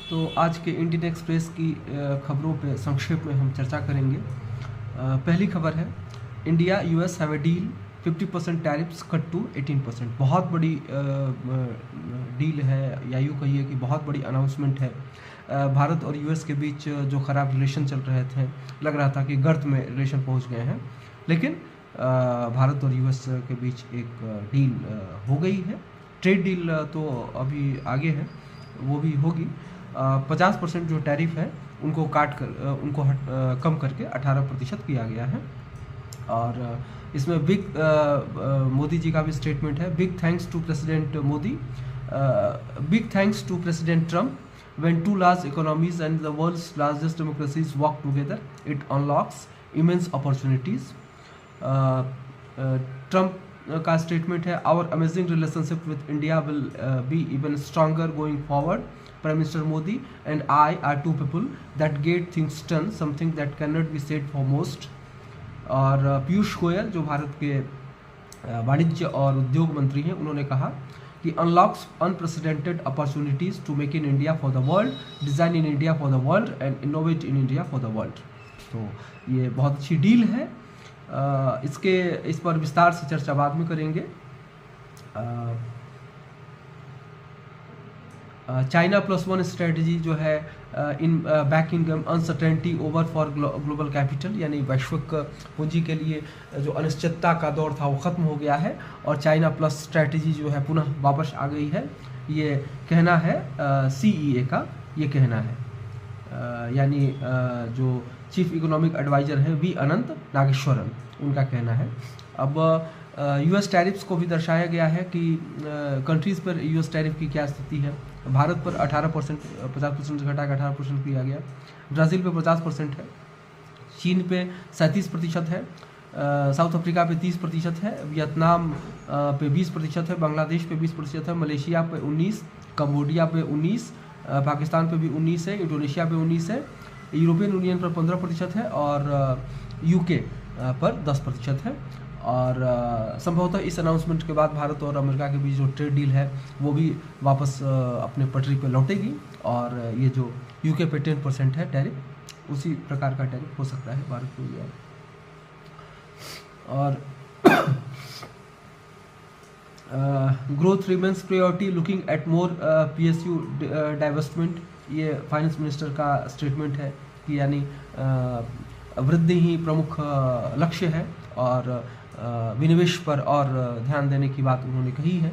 तो आज के इंडियन एक्सप्रेस की खबरों पे संक्षेप में हम चर्चा करेंगे। पहली खबर है, India US have a deal 50% tariffs cut to 18%। बहुत बड़ी डील है, या यूँ कहिए कि बहुत बड़ी अनाउंसमेंट है। भारत और यूएस के बीच जो ख़राब रिलेशन चल रहे थे, लग रहा था कि गर्त में रिलेशन पहुंच गए हैं, लेकिन भारत और यूएस के बीच एक डील हो गई है। ट्रेड डील तो अभी आगे है, वो भी होगी। 50% जो टैरिफ है उनको उनको कम करके 18% किया गया है। और इसमें मोदी जी का भी स्टेटमेंट है। Big thanks to president Modi, big thanks to president Trump. When two large economies and the world's largest democracies work together, it unlocks immense opportunities. Trump का स्टेटमेंट है, our amazing relationship with India will be even stronger going forward. Prime Minister Modi and I are two people that get things done, something that cannot be said for most. और पीयूष गोयल जो भारत के वाणिज्य और उद्योग मंत्री हैं, उन्होंने कहा कि unlocks unprecedented opportunities to make in India for the world, design in India for the world and innovate in India for the world. तो ये बहुत अच्छी डील है. इस पर विस्तार से चर्चा बाद में करेंगे. चाइना +1 स्ट्रेटजी जो है, in backing uncertainty over for global capital, यानी वैश्विक पूंजी के लिए जो अनिश्चितता का दौर था वो ख़त्म हो गया है और चाइना प्लस स्ट्रेटजी जो है पुनः वापस आ गई है. ये कहना है CEA का, ये कहना है, यानी जो चीफ इकोनॉमिक एडवाइज़र हैं V अनंत नागेश्वरन, उनका कहना है. अब US टैरिफ्स को भी दर्शाया गया है कि कंट्रीज़ पर US टैरिफ की क्या स्थिति है. भारत पर 18%, 50% से घटा के 18% किया गया. ब्राज़ील पे 50% है, चीन पे 37% है, साउथ अफ्रीका पे 30% है, वियतनाम पे 20% है, बांग्लादेश पे 20% है, मलेशिया पे 19%, कम्बोडिया पे 19%, पाकिस्तान पे भी 19% है, इंडोनेशिया पे 19% है, यूरोपियन यूनियन पर 15% है और UK पर 10% है. और संभवतः इस अनाउंसमेंट के बाद भारत और अमेरिका के बीच जो ट्रेड डील है वो भी वापस अपने पटरी पर लौटेगी. और ये जो UK पे 10% है टैरिफ, उसी प्रकार का टैरिफ हो सकता है भारत के लिए. और growth remains priority, looking at more PSU divestment. ये फाइनेंस मिनिस्टर का स्टेटमेंट है कि यानी वृद्धि ही प्रमुख लक्ष्य है और विनिवेश पर और ध्यान देने की बात उन्होंने कही है.